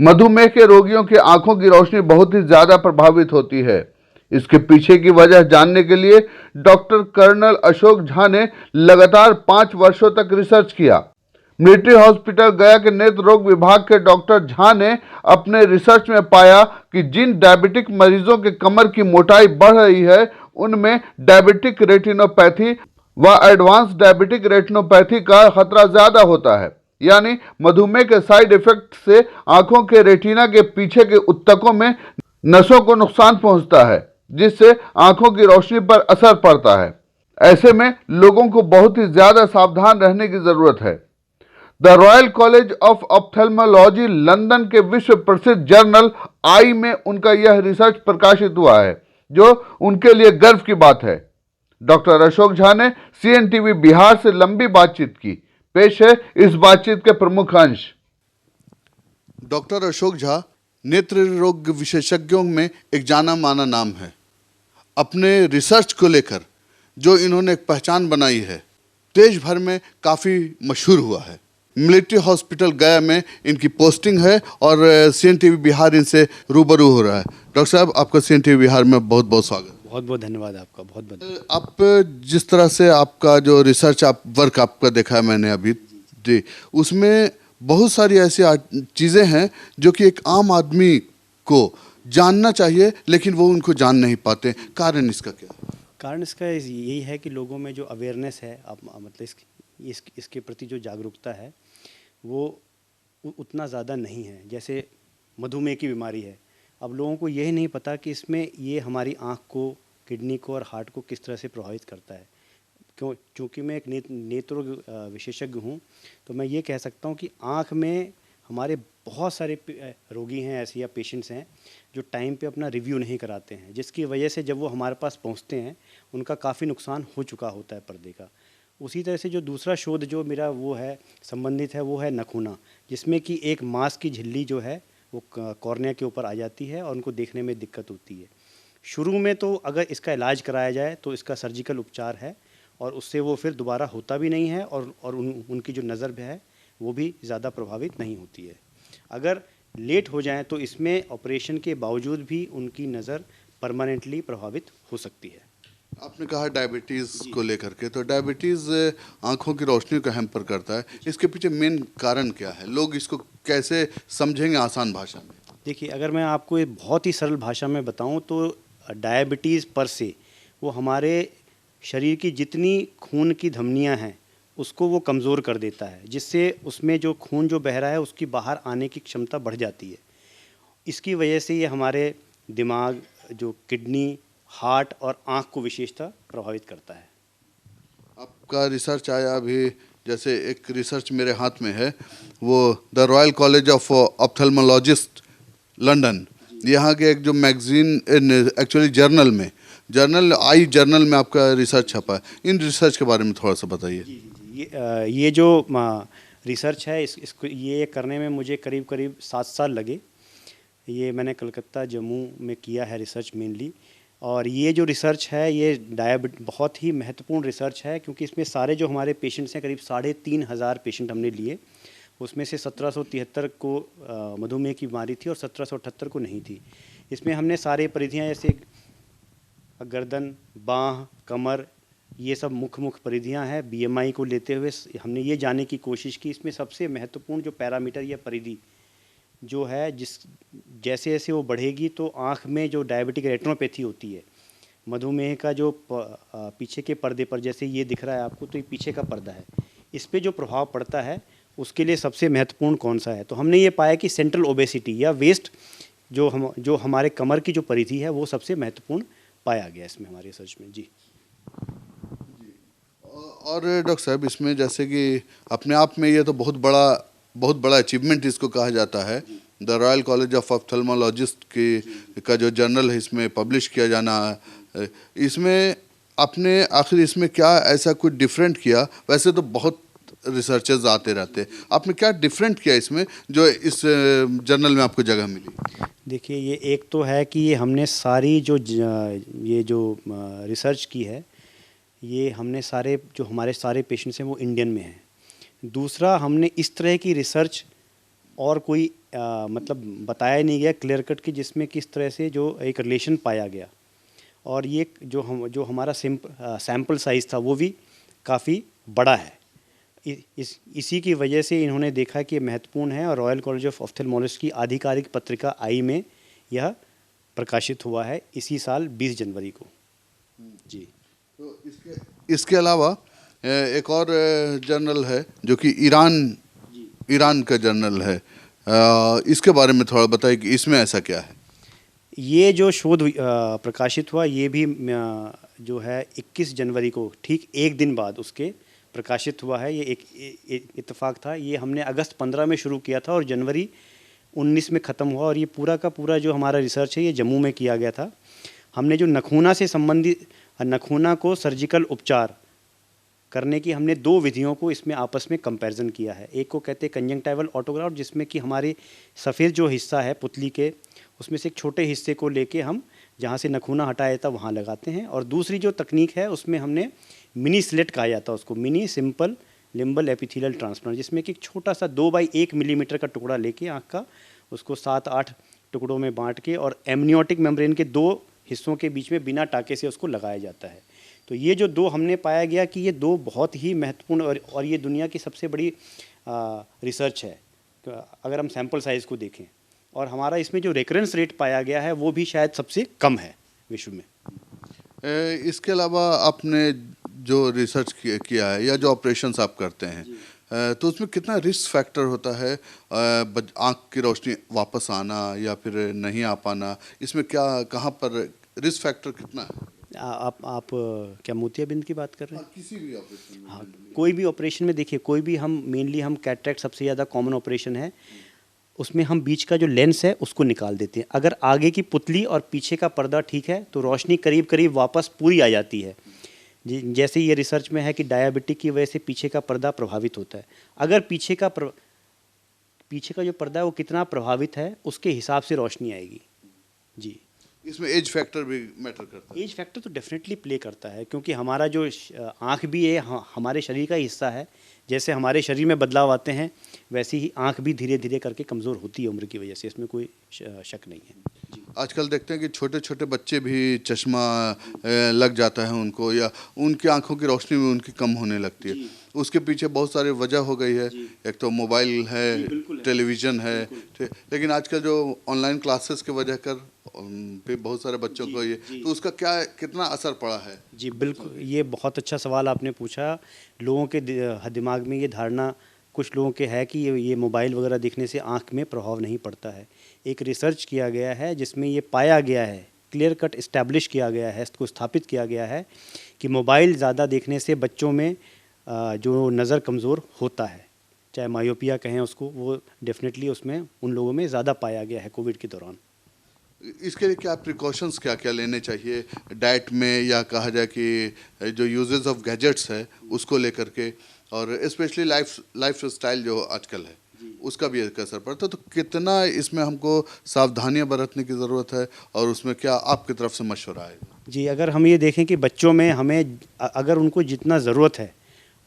मधुमेह के रोगियों की आंखों की रोशनी बहुत ही ज्यादा प्रभावित होती है। इसके पीछे की वजह जानने के लिए डॉक्टर कर्नल अशोक झा ने लगातार 5 वर्षों तक रिसर्च किया। मिलिट्री हॉस्पिटल गया के नेत्र रोग विभाग के डॉक्टर झा ने अपने रिसर्च में पाया कि जिन डायबिटिक मरीजों के कमर की मोटाई बढ़ रही है, उनमें डायबिटिक रेटिनोपैथी व एडवांस डायबिटिक रेटिनोपैथी का खतरा ज्यादा होता है। यानी मधुमेह के साइड इफेक्ट से आंखों के रेटिना के पीछे के उत्तकों में नसों को नुकसान पहुंचता है, जिससे आंखों की रोशनी पर असर पड़ता है। ऐसे में लोगों को बहुत ही ज्यादा सावधान रहने की जरूरत है। The royal college of ophthalmology London के विश्व प्रसिद्ध जर्नल आई में उनका यह रिसर्च प्रकाशित हुआ है, जो उनके लिए गर्व की बात है। डॉक्टर अशोक झा ने सीएनटीवी बिहार से लंबी बातचीत की। पेश है इस बातचीत के प्रमुख अंश। डॉक्टर अशोक झा नेत्र रोग विशेषज्ञों में एक जाना माना नाम है। अपने रिसर्च को लेकर जो इन्होंने एक पहचान बनाई है, देश भर में काफ़ी मशहूर हुआ है। मिलिट्री हॉस्पिटल गया में इनकी पोस्टिंग है और सीएनटीवी बिहार इनसे रूबरू हो रहा है। डॉक्टर साहब, आपका सीएनटीवी बिहार में बहुत बहुत स्वागत। बहुत बहुत धन्यवाद आपका, बहुत बहुत। आप जिस तरह से आपका जो रिसर्च वर्क आपका देखा है मैंने अभी जी, उसमें बहुत सारी ऐसी चीज़ें हैं जो कि एक आम आदमी को जानना चाहिए, लेकिन वो उनको जान नहीं पाते। कारण इसका क्या है? कारण इसका यही है कि लोगों में जो अवेयरनेस है, अब मतलब इसके प्रति जो जागरूकता है वो उतना ज़्यादा नहीं है। जैसे मधुमेह की बीमारी है, अब लोगों को यही नहीं पता कि इसमें ये हमारी आँख को, किडनी को और हार्ट को किस तरह से प्रभावित करता है। चूँकि मैं एक नेत्र विशेषज्ञ हूँ, तो मैं ये कह सकता हूँ कि आँख में हमारे बहुत सारे रोगी हैं ऐसे या पेशेंट्स हैं जो टाइम पे अपना रिव्यू नहीं कराते हैं, जिसकी वजह से जब वो हमारे पास पहुँचते हैं उनका काफ़ी नुकसान हो चुका होता है पर्दे का। उसी तरह से जो दूसरा शोध जो मेरा वो है संबंधित है, वो है नखूना, जिसमें कि एक मांस की झिल्ली जो है वो कॉर्निया के ऊपर आ जाती है और उनको देखने में दिक्कत होती है। शुरू में तो अगर इसका इलाज कराया जाए तो इसका सर्जिकल उपचार है और उससे वो फिर दोबारा होता भी नहीं है और उनकी जो नज़र भी है वो भी ज़्यादा प्रभावित नहीं होती है। अगर लेट हो जाए तो इसमें ऑपरेशन के बावजूद भी उनकी नज़र परमानेंटली प्रभावित हो सकती है। आपने कहा डायबिटीज़ को लेकर के, तो डायबिटीज़ आंखों की रोशनी को हैम्पर करता है। इसके पीछे मेन कारण क्या है? लोग इसको कैसे समझेंगे आसान भाषा में? देखिए, अगर मैं आपको एक बहुत ही सरल भाषा में बताऊं तो डायबिटीज़ पर से वो हमारे शरीर की जितनी खून की धमनियां हैं उसको वो कमज़ोर कर देता है, जिससे उसमें जो खून जो बह रहा है उसकी बाहर आने की क्षमता बढ़ जाती है। इसकी वजह से ये हमारे दिमाग, जो किडनी, हार्ट और आँख को विशेषतः प्रभावित करता है। आपका रिसर्च आया अभी, जैसे एक रिसर्च मेरे हाथ में है, वो the royal college of ophthalmologist London, यहाँ के एक जो मैगजीन एक्चुअली जर्नल आई जर्नल में आपका रिसर्च छपा है। इन रिसर्च के बारे में थोड़ा सा बताइए। ये जो रिसर्च है इसको ये करने में मुझे करीब 7 साल लगे। ये मैंने कलकत्ता, जम्मू में किया है रिसर्च मेनली। और ये जो रिसर्च है ये बहुत ही महत्वपूर्ण रिसर्च है, क्योंकि इसमें सारे जो हमारे पेशेंट्स हैं, करीब 3,500 पेशेंट हमने लिए। उसमें से 1773 को मधुमेह की बीमारी थी और 1778 को नहीं थी। इसमें हमने सारे परिधियाँ जैसे गर्दन, बाँह, कमर, ये सब मुख्य परिधियाँ हैं। बीएमआई को लेते हुए हमने ये जानने की कोशिश की इसमें सबसे महत्वपूर्ण जो पैरामीटर या परिधि जो है, जैसे जैसे वो बढ़ेगी तो आँख में जो डायबिटिक रेटिनोपैथी होती है, मधुमेह का जो पीछे के पर्दे पर, जैसे ये दिख रहा है आपको, तो ये पीछे का पर्दा है, इस पे जो प्रभाव पड़ता है उसके लिए सबसे महत्वपूर्ण कौन सा है। तो हमने ये पाया कि सेंट्रल ओबेसिटी या वेस्ट जो हमारे कमर की जो परिधि है वो सबसे महत्वपूर्ण पाया गया इसमें हमारे रिसर्च में। जी। और डॉक्टर साहब, इसमें जैसे कि अपने आप में ये तो बहुत बड़ा अचीवमेंट इसको कहा जाता है। The royal college of ophthalmologist का जो जर्नल है इसमें पब्लिश किया जाना है, इसमें आपने आखिर इसमें क्या ऐसा कुछ डिफरेंट किया? वैसे तो बहुत रिसर्चर्स आते रहते, आपने क्या डिफरेंट किया इसमें जो इस जर्नल में आपको जगह मिली? देखिए, ये एक तो है कि ये हमने सारी ये जो रिसर्च की है, ये हमने हमारे सारे पेशेंट्स हैं वो इंडियन में हैं। दूसरा, हमने इस तरह की रिसर्च और कोई मतलब बताया नहीं गया क्लियर कट कि जिसमें किस तरह से जो एक रिलेशन पाया गया। और ये जो हमारा सैंपल साइज़ था वो भी काफ़ी बड़ा है। इसी की वजह से इन्होंने देखा कि ये महत्वपूर्ण है और रॉयल कॉलेज ऑफ ऑफ्थेल्मोलॉजिस्ट की आधिकारिक पत्रिका आई में यह प्रकाशित हुआ है इसी साल 20 जनवरी को। जी। तो इसके अलावा एक और जर्नल है जो कि ईरान का जर्नल है, इसके बारे में थोड़ा बताइए कि इसमें ऐसा क्या है। ये जो शोध प्रकाशित हुआ ये भी जो है 21 जनवरी को ठीक एक दिन बाद उसके प्रकाशित हुआ है। ये एक इत्तेफाक था। ये हमने अगस्त 15 में शुरू किया था और जनवरी 19 में ख़त्म हुआ। और ये पूरा का पूरा जो हमारा रिसर्च है ये जम्मू में किया गया था। हमने जो नखूना से संबंधित नखूना को सर्जिकल उपचार करने की हमने 2 विधियों को इसमें आपस में कंपैरिजन किया है। एक को कहते हैं कंजंक्टिवल ऑटोग्राफ, जिसमें कि हमारे सफ़ेद जो हिस्सा है पुतली के उसमें से एक छोटे हिस्से को लेके हम जहाँ से नखूना हटाया था वहाँ लगाते हैं। और दूसरी जो तकनीक है उसमें हमने मिनी स्लिट कहा जाता है उसको, mini simple limbal epithelial transplant, जिसमें कि एक छोटा सा 2 बाई 1 मिलीमीटर का टुकड़ा लेके आँख का उसको 7-8 टुकड़ों में बांट के और एमनियोटिक मेम्ब्रेन के 2 हिस्सों के बीच में बिना टाँके से उसको लगाया जाता है। तो ये जो 2 हमने पाया गया कि ये 2 बहुत ही महत्वपूर्ण और ये दुनिया की सबसे बड़ी रिसर्च है अगर हम सैंपल साइज़ को देखें। और हमारा इसमें जो रेकरेंस रेट पाया गया है वो भी शायद सबसे कम है विश्व में। इसके अलावा आपने जो रिसर्च किया है या जो ऑपरेशंस आप करते हैं तो उसमें कितना रिस्क फैक्टर होता है, आँख की रोशनी वापस आना या फिर नहीं आ पाना, इसमें क्या कहाँ पर रिस्क फैक्टर कितना है? आप क्या मोतियाबिंद की बात कर रहे हैं? किसी भी ऑपरेशन में। हाँ, कोई भी ऑपरेशन में देखिए, कोई भी हम मेनली हम कैटरेक्ट सबसे ज़्यादा कॉमन ऑपरेशन है, उसमें हम बीच का जो लेंस है उसको निकाल देते हैं। अगर आगे की पुतली और पीछे का पर्दा ठीक है तो रोशनी करीब करीब वापस पूरी आ जाती है। जैसे ये रिसर्च में है कि डायबिटिक की वजह से पीछे का पर्दा प्रभावित होता है। अगर पीछे का जो पर्दा है वो कितना प्रभावित है उसके हिसाब से रोशनी आएगी। जी। इसमें एज फैक्टर भी मैटर करता है? एज फैक्टर तो डेफिनेटली प्ले करता है, क्योंकि हमारा जो आँख भी है हमारे शरीर का हिस्सा है। जैसे हमारे शरीर में बदलाव आते हैं वैसे ही आँख भी धीरे धीरे करके कमज़ोर होती है उम्र की वजह से, इसमें कोई शक नहीं है। आजकल देखते हैं कि छोटे छोटे बच्चे भी चश्मा लग जाता है उनको, या उनकी आंखों की रोशनी भी उनकी कम होने लगती है। उसके पीछे बहुत सारी वजह हो गई है। एक तो मोबाइल है, टेलीविज़न है, लेकिन आजकल जो ऑनलाइन क्लासेस के वजह कर पे बहुत सारे बच्चों को ये, तो उसका कितना असर पड़ा है? जी बिल्कुल, ये बहुत अच्छा सवाल आपने पूछा। लोगों के दिमाग में ये धारणा कुछ लोगों के है कि ये मोबाइल वगैरह देखने से आँख में प्रभाव नहीं पड़ता है। एक रिसर्च किया गया है जिसमें ये पाया गया है, क्लियर कट इस्टेब्लिश किया गया है, इसको स्थापित किया गया है कि मोबाइल ज़्यादा देखने से बच्चों में जो नज़र कमज़ोर होता है, चाहे मायोपिया कहें उसको, वो डेफिनेटली उसमें उन लोगों में ज़्यादा पाया गया है कोविड के दौरान। इसके लिए क्या प्रिकॉशंस क्या क्या लेने चाहिए डाइट में, या कहा जाए कि जो यूजेस ऑफ गैजेट्स है उसको लेकर के, और स्पेशली लाइफ स्टाइल जो आजकल है उसका भी एक असर पड़ता है, तो कितना इसमें हमको सावधानियां बरतने की ज़रूरत है और उसमें क्या आपकी तरफ से मशवरा है? जी, अगर हम ये देखें कि बच्चों में हमें अगर उनको जितना ज़रूरत है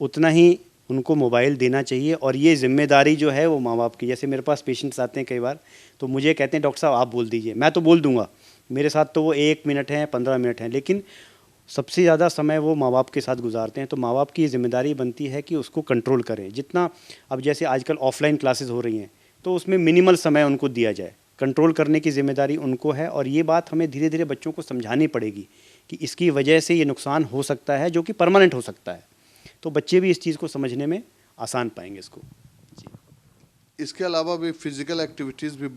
उतना ही उनको मोबाइल देना चाहिए, और ये ज़िम्मेदारी जो है वो माँ बाप की। जैसे मेरे पास पेशेंट्स आते हैं कई बार, तो मुझे कहते हैं डॉक्टर साहब आप बोल दीजिए, मैं तो बोल दूंगा, मेरे साथ तो वो 1 मिनट हैं 15 मिनट हैं, लेकिन सबसे ज़्यादा समय वो माँ बाप के साथ गुजारते हैं। तो माँ बाप की ये जिम्मेदारी बनती है कि उसको कंट्रोल करें जितना। अब जैसे आजकल ऑफलाइन क्लासेस हो रही हैं तो उसमें मिनिमल समय उनको दिया जाए, कंट्रोल करने की जिम्मेदारी उनको है। और ये बात हमें धीरे धीरे बच्चों को समझानी पड़ेगी कि इसकी वजह से ये नुकसान हो सकता है जो कि परमानेंट हो सकता है, तो बच्चे भी इस चीज़ को समझने में आसान पाएंगे इसको। जी। इसके अलावा भी फिजिकल एक्टिविटीज़ भी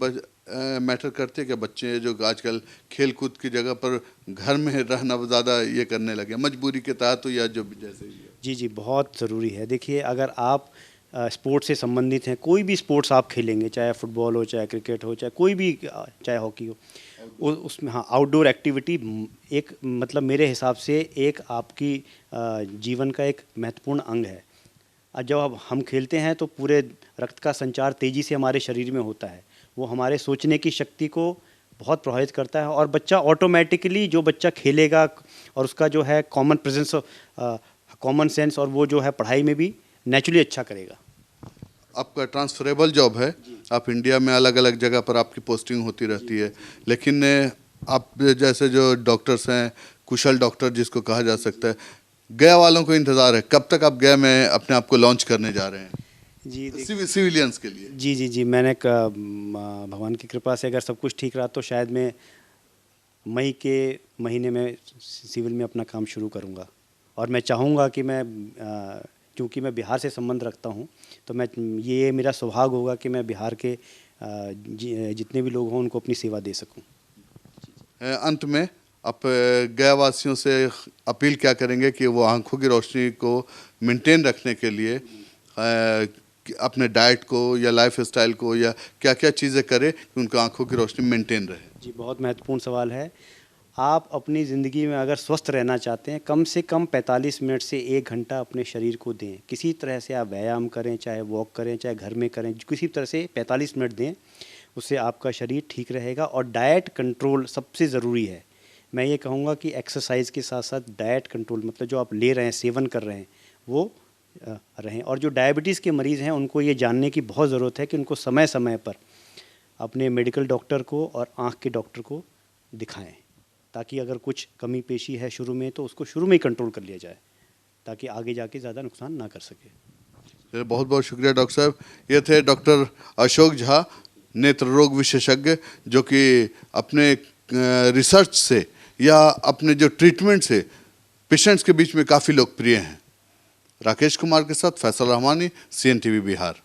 मैटर करते हैं क्या? बच्चे जो आजकल खेल कूद की जगह पर घर में रहना ज़्यादा ये करने लगे मजबूरी के तहत, या जो भी जैसे ही? जी जी, बहुत ज़रूरी है। देखिए, अगर आप स्पोर्ट्स से संबंधित हैं, कोई भी स्पोर्ट्स आप खेलेंगे, चाहे फुटबॉल हो, चाहे क्रिकेट हो, चाहे कोई भी, चाहे हॉकी हो, उसमें हाँ आउटडोर एक्टिविटी एक मतलब मेरे हिसाब से एक आपकी जीवन का एक महत्वपूर्ण अंग है। जब हम खेलते हैं तो पूरे रक्त का संचार तेज़ी से हमारे शरीर में होता है, वो हमारे सोचने की शक्ति को बहुत प्रभावित करता है, और बच्चा ऑटोमेटिकली, जो बच्चा खेलेगा और उसका जो है कॉमन प्रेजेंस, कॉमन सेंस, और वो जो है पढ़ाई में भी नेचुरली अच्छा करेगा। आपका ट्रांसफरेबल जॉब है, आप इंडिया में अलग अलग जगह पर आपकी पोस्टिंग होती रहती है, लेकिन आप जैसे जो डॉक्टर्स हैं, कुशल डॉक्टर जिसको कहा जा सकता है, गया वालों को इंतज़ार है कब तक आप गया में अपने आप को लॉन्च करने जा रहे हैं जी सिविलियंस के लिए? जी मैंने भगवान की कृपा से अगर सब कुछ ठीक रहा तो शायद मैं मई के महीने में सिविल में अपना काम शुरू करूंगा। और मैं चाहूँगा कि मैं क्योंकि मैं बिहार से संबंध रखता हूँ तो मैं ये मेरा सौभाग्य होगा कि मैं बिहार के जितने भी लोग हों उनको अपनी सेवा दे सकूँ। अंत में आप गया वासियों से अपील क्या करेंगे कि वो आंखों की रोशनी को मेंटेन रखने के लिए अपने डाइट को या लाइफ स्टाइल को या क्या क्या चीज़ें करें कि उनका आंखों की रोशनी मेंटेन रहे? जी बहुत महत्वपूर्ण सवाल है। आप अपनी ज़िंदगी में अगर स्वस्थ रहना चाहते हैं कम से कम 45 मिनट से 1 घंटा अपने शरीर को दें। किसी तरह से आप व्यायाम करें, चाहे वॉक करें, चाहे घर में करें, किसी तरह से 45 मिनट दें, उससे आपका शरीर ठीक रहेगा। और डाइट कंट्रोल सबसे ज़रूरी है। मैं ये कहूँगा कि एक्सरसाइज के साथ साथ डाइट कंट्रोल मतलब जो आप ले रहे हैं, सेवन कर रहे हैं, वो रहें। और जो डायबिटीज़ के मरीज़ हैं उनको ये जानने की बहुत ज़रूरत है कि उनको समय समय पर अपने मेडिकल डॉक्टर को और आँख के डॉक्टर को दिखाएं, ताकि अगर कुछ कमी पेशी है शुरू में तो उसको शुरू में ही कंट्रोल कर लिया जाए, ताकि आगे जाके ज़्यादा नुकसान ना कर सके। बहुत बहुत शुक्रिया डॉक्टर साहब। ये थे डॉक्टर अशोक झा, नेत्र रोग विशेषज्ञ, जो कि अपने रिसर्च से या अपने जो ट्रीटमेंट से पेशेंट्स के बीच में काफ़ी लोकप्रिय हैं। राकेश कुमार के साथ फैसल रहमानी, CNTV बिहार।